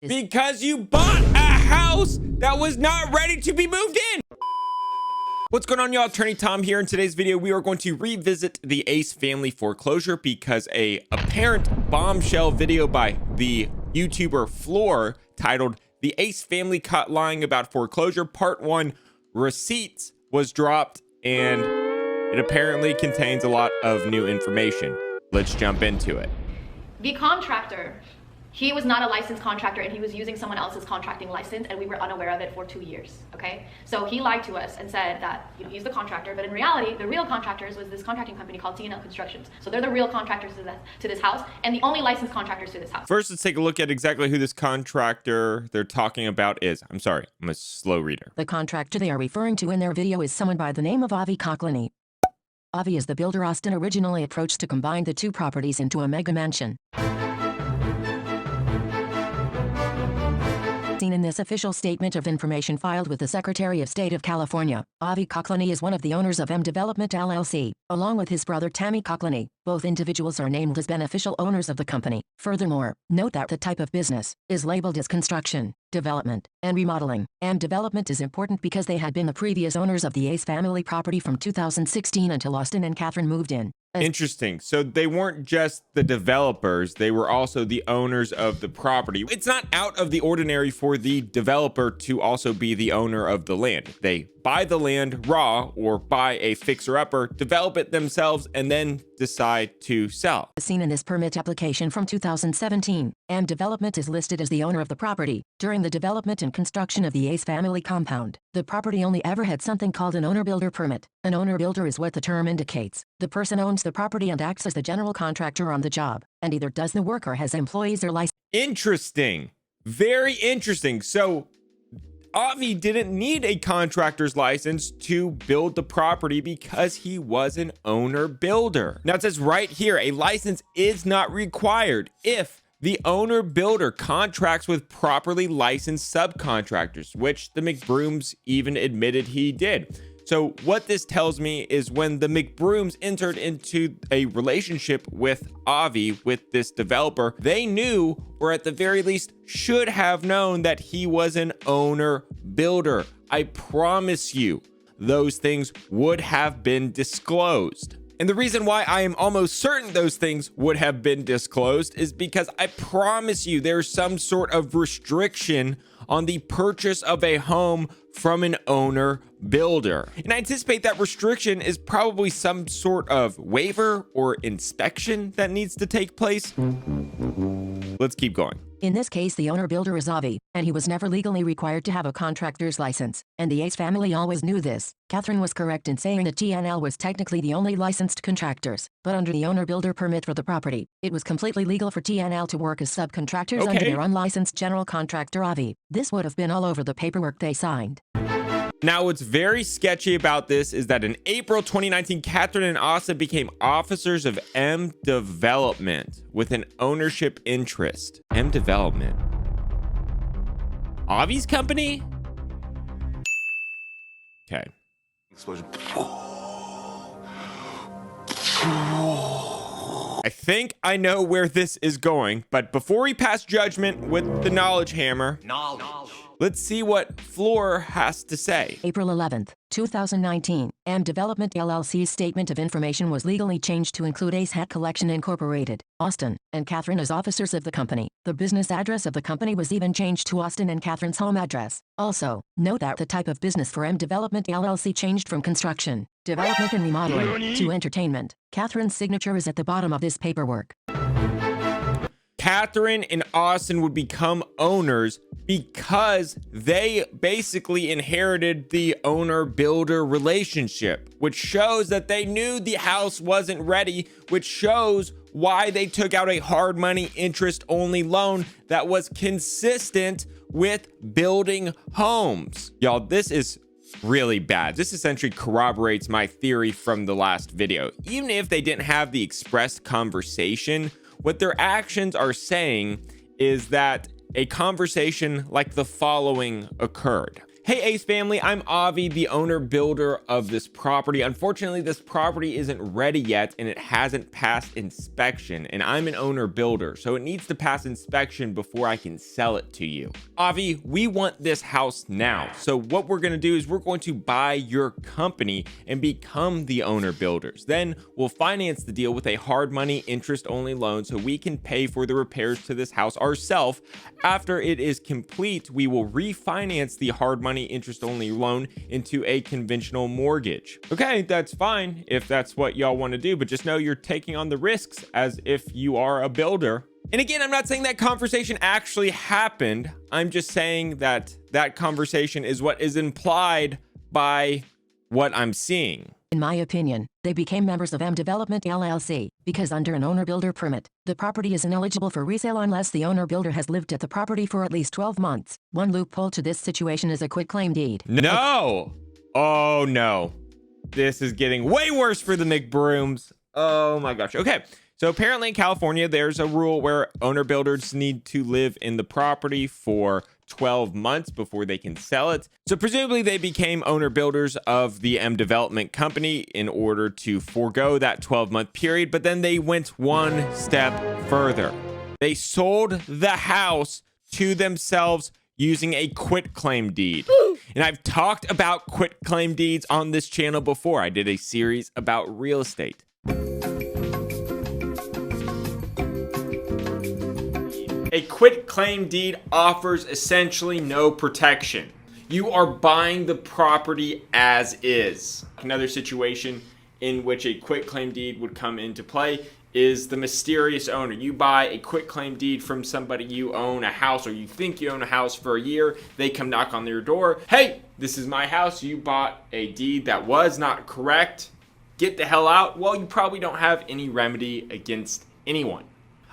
Because you bought a house that was not ready to be moved in. What's going on, y'all? Attorney Tom here. In today's video, we are going to revisit the Ace family foreclosure because a apparent bombshell video by the YouTuber Floor titled "The Ace Family Caught Lying About Foreclosure Part 1 Receipts" was dropped, and it apparently contains a lot of new information. Let's jump into it. The contractor, he was not a licensed contractor and he was using someone else's contracting license, and we were unaware of it for 2 years, okay? So he lied to us and said that he's the contractor, but in reality, the real contractors was this contracting company called T&L Constructions. So they're the real contractors to this house and the only licensed contractors to this house. First, let's take a look at exactly who this contractor they're talking about is. I'm sorry, I'm a slow reader. The contractor they are referring to in their video is someone by the name of Avi Cochlany. Avi is the builder Austin originally approached to combine the two properties into a mega mansion. Seen in this official statement of information filed with the Secretary of State of California, Avi Cochlany is one of the owners of M Development LLC, along with his brother Tommy Cochlany. Both individuals are named as beneficial owners of the company. Furthermore, note that the type of business is labeled as construction, development, and remodeling. M Development is important because they had been the previous owners of the Ace family property from 2016 until Austin and Catherine moved in. Interesting. So they weren't just the developers, they were also the owners of the property. It's not out of the ordinary for the developer to also be the owner of the land. They buy the land raw or buy a fixer-upper, develop it themselves, and then decide to sell. Seen in this permit application from 2017, M Development is listed as the owner of the property. During the development and construction of the Ace family compound, the property only ever had something called an owner-builder permit. An owner-builder is what the term indicates. The person owns the property and acts as the general contractor on the job, and either does the work or has employees or license. Interesting. Very interesting. So Avi didn't need a contractor's license to build the property because he was an owner builder. Now it says right here, a license is not required if the owner builder contracts with properly licensed subcontractors, which the McBrooms even admitted he did. So what this tells me is when the McBrooms entered into a relationship with Avi, with this developer, they knew, or at the very least should have known, that he was an owner builder. I promise you, those things would have been disclosed. And the reason why I am almost certain those things would have been disclosed is because I promise you there's some sort of restriction on the purchase of a home from an owner builder. And I anticipate that restriction is probably some sort of waiver or inspection that needs to take place. Let's keep going. In this case, the owner-builder is Avi, and he was never legally required to have a contractor's license, and the Ace family always knew this. Catherine was correct in saying that TNL was technically the only licensed contractors, but under the owner-builder permit for the property, it was completely legal for TNL to work as subcontractors under their unlicensed general contractor Avi. This would have been all over the paperwork they signed. Now, what's very sketchy about this is that in April 2019, Catherine and Austin became officers of M Development with an ownership interest. M Development. Avi's company? Okay. Explosion. I think I know where this is going, but before we pass judgment with the knowledge hammer, let's see what Floor has to say. April 11th, 2019, M Development LLC's statement of information was legally changed to include Ace Hat Collection Incorporated, Austin, and Catherine as officers of the company. The business address of the company was even changed to Austin and Catherine's home address. Also, note that the type of business for M Development LLC changed from construction, development and remodeling to entertainment. Catherine's signature is at the bottom of this paperwork. Catherine and Austin would become owners because they basically inherited the owner-builder relationship, which shows that they knew the house wasn't ready, which shows why they took out a hard money interest-only loan that was consistent with building homes. Y'all, this is really bad. This essentially corroborates my theory from the last video. Even if they didn't have the expressed conversation, what their actions are saying is that a conversation like the following occurred. Hey Ace family, I'm Avi, the owner builder of this property. Unfortunately, this property isn't ready yet and it hasn't passed inspection, and I'm an owner builder, so it needs to pass inspection before I can sell it to you. Avi, we want this house now. So what we're gonna do is we're going to buy your company and become the owner builders. Then we'll finance the deal with a hard money interest only loan so we can pay for the repairs to this house ourselves. After it is complete, we will refinance the hard money interest only loan into a conventional mortgage. Okay, that's fine if that's what y'all want to do, but just know you're taking on the risks as if you are a builder. And again, I'm not saying that conversation actually happened. I'm just saying that that conversation is what is implied by what I'm seeing. In my opinion, they became members of M Development LLC because under an owner-builder permit, the property is ineligible for resale unless the owner-builder has lived at the property for at least 12 months. One loophole to this situation is a quitclaim deed. No! Oh no. This is getting way worse for the McBrooms. Oh my gosh. Okay. So apparently in California, there's a rule where owner builders need to live in the property for 12 months before they can sell it. So presumably they became owner builders of the M Development Company in order to forego that 12-month period, but then they went one step further. They sold the house to themselves using a quitclaim deed. And I've talked about quitclaim deeds on this channel before. I did a series about real estate. A quitclaim deed offers essentially no protection. You are buying the property as is. Another situation in which a quitclaim deed would come into play is the mysterious owner. You buy a quitclaim deed from somebody you own a house, or you think you own a house for a year. They come knock on your door. Hey, this is my house. You bought a deed that was not correct. Get the hell out. Well, you probably don't have any remedy against anyone.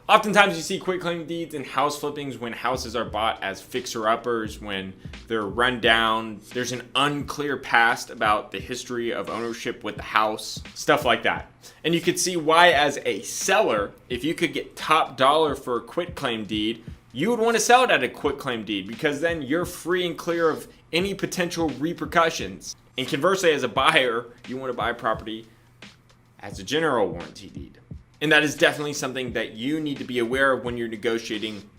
Oftentimes you see quitclaim deeds in house flippings when houses are bought as fixer-uppers, when they're run down, there's an unclear past about the history of ownership with the house, stuff like that. And you could see why as a seller, if you could get top dollar for a quitclaim deed, you would want to sell it at a quitclaim deed because then you're free and clear of any potential repercussions. And conversely, as a buyer, you want to buy property as a general warranty deed. And that is definitely something that you need to be aware of when you're negotiating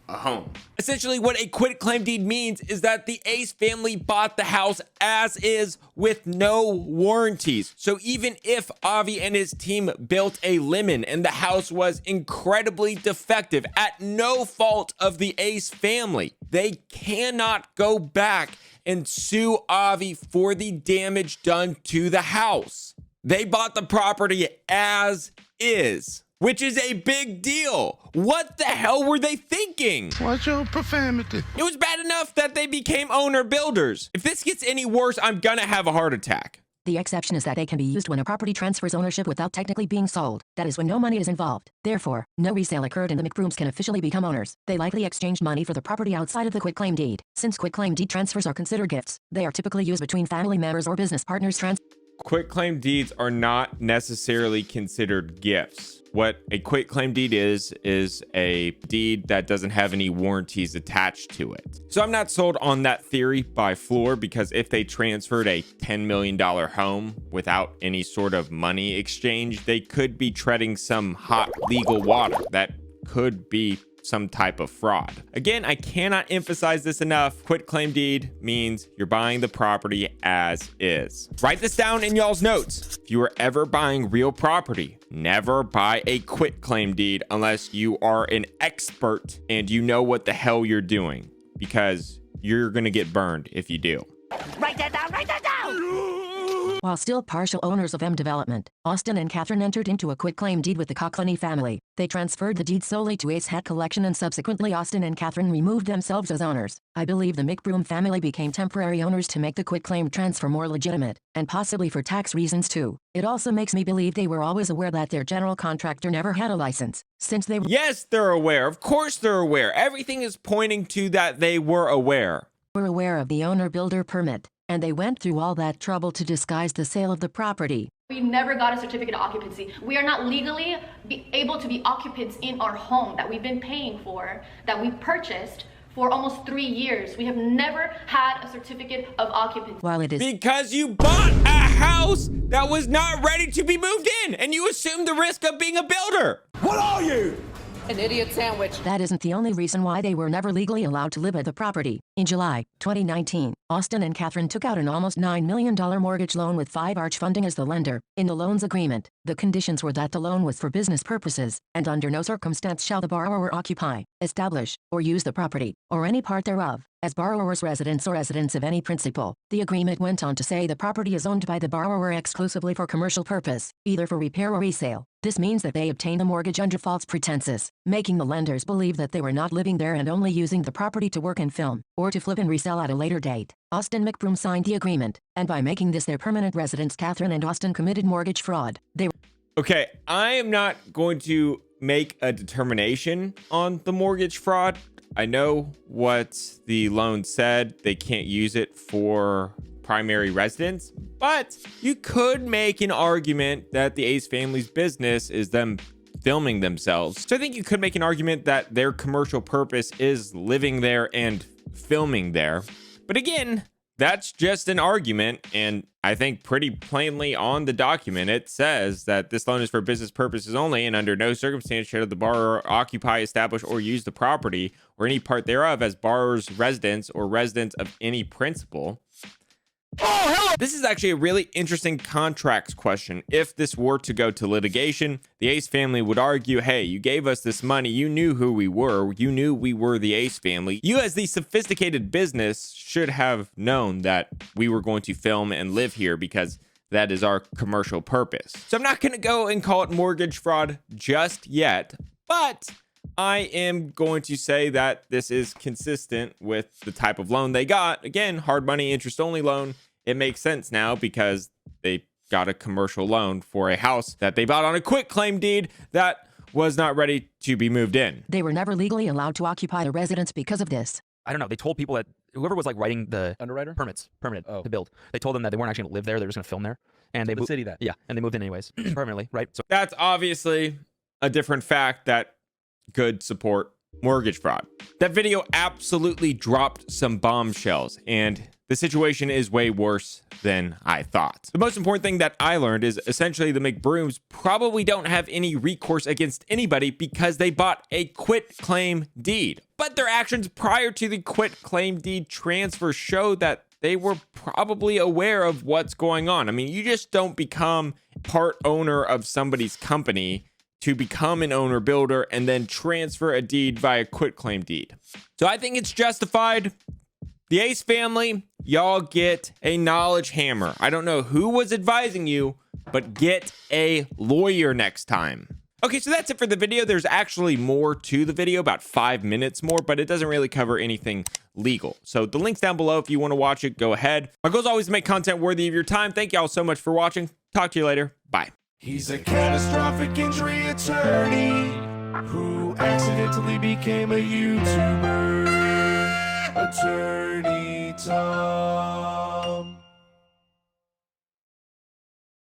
a home. Essentially, what a quitclaim deed means is that the Ace family bought the house as is with no warranties. So even if Avi and his team built a lemon and the house was incredibly defective at no fault of the Ace family, they cannot go back and sue Avi for the damage done to the house. They bought the property as is, which is a big deal. What the hell were they thinking? What's your profanity? It was bad enough that they became owner builders. If this gets any worse, I'm gonna have a heart attack. The exception is that they can be used when a property transfers ownership without technically being sold. That is when no money is involved. Therefore, no resale occurred and the McBrooms can officially become owners. They likely exchanged money for the property outside of the quitclaim deed. Since quitclaim deed transfers are considered gifts, they are typically used between family members or business partners. Quitclaim deeds are not necessarily considered gifts. What a quitclaim deed is a deed that doesn't have any warranties attached to it. So I'm not sold on that theory by Floor, because if they transferred a $10 million home without any sort of money exchange, they could be treading some hot legal water. That could be some type of fraud. Again, I cannot emphasize this enough. Quitclaim deed means you're buying the property as is. Write this down in y'all's notes. If you are ever buying real property, never buy a quitclaim deed unless you are an expert and you know what the hell you're doing, because you're gonna get burned if you do. Write that down, write that down! While still partial owners of M Development, Austin and Catherine entered into a quitclaim deed with the Kherkher family. They transferred the deed solely to Ace Hat Collection, and subsequently Austin and Catherine removed themselves as owners. I believe the McBroom family became temporary owners to make the quitclaim transfer more legitimate, and possibly for tax reasons too. It also makes me believe they were always aware that their general contractor never had a license, since they were— Yes, they're aware. Of course they're aware. Everything is pointing to that they were aware. were aware of the owner-builder permit, and they went through all that trouble to disguise the sale of the property. We never got a certificate of occupancy. We are not legally able to be occupants in our home that we've been paying for, that we purchased for almost 3 years. We have never had a certificate of occupancy. While it is Because you bought a house that was not ready to be moved in, and you assumed the risk of being a builder. What are you? An idiot sandwich. That isn't the only reason why they were never legally allowed to live at the property. In July 2019, Austin and Catherine took out an almost $9 million mortgage loan with 5 Arch Funding as the lender. In the loan's agreement, the conditions were that the loan was for business purposes, and under no circumstance shall the borrower occupy, establish, or use the property, or any part thereof, as borrower's residence or residence of any principal. The agreement went on to say the property is owned by the borrower exclusively for commercial purpose, either for repair or resale. This means that they obtained the mortgage under false pretenses, making the lenders believe that they were not living there and only using the property to work and film, or to flip and resell at a later date. Austin McBroom signed the agreement, and by making this their permanent residence, Catherine and Austin committed mortgage fraud. Okay, I am not going to make a determination on the mortgage fraud. I know what the loan said. They can't use it for primary residence, but you could make an argument that the Ace family's business is them filming themselves. So I think you could make an argument that their commercial purpose is living there and filming there. But again, that's just an argument, and I think pretty plainly on the document it says that this loan is for business purposes only, and under no circumstance shall the borrower occupy, establish, or use the property or any part thereof as borrower's residence or residence of any principal. Oh, hello! This is actually a really interesting contracts question. If this were to go to litigation, the Ace family would argue, hey, you gave us this money. You knew who we were. You knew we were the Ace family. You, as the sophisticated business, should have known that we were going to film and live here because that is our commercial purpose. So I'm not going to go and call it mortgage fraud just yet, but I am going to say that this is consistent with the type of loan they got. Again, hard money, interest only loan. It makes sense now because they got a commercial loan for a house that they bought on a quit claim deed that was not ready to be moved in. They were never legally allowed to occupy the residence because of this. I don't know. They told people that whoever was like writing the Underwriter? permit to build, they told them that they weren't actually going to live there. They were just going to film there. And they The city that. Yeah, and they moved in anyways, permanently, right? So That's obviously a different fact that could support mortgage fraud. That video absolutely dropped some bombshells, and the situation is way worse than I thought. The most important thing that I learned is essentially the McBrooms probably don't have any recourse against anybody because they bought a quit claim deed. But their actions prior to the quit claim deed transfer show that they were probably aware of what's going on. I mean, you just don't become part owner of somebody's company to become an owner builder and then transfer a deed via quit claim deed. So I think it's justified. The Ace family, y'all get a knowledge hammer. I don't know who was advising you, but get a lawyer next time. Okay, so that's it for the video. There's actually more to the video, about 5 minutes more, but it doesn't really cover anything legal. So the link's down below. If you want to watch it, go ahead. My goal is always to make content worthy of your time. Thank y'all so much for watching. Talk to you later. Bye. He's a catastrophic injury attorney who accidentally became a YouTuber. Attorney Tom.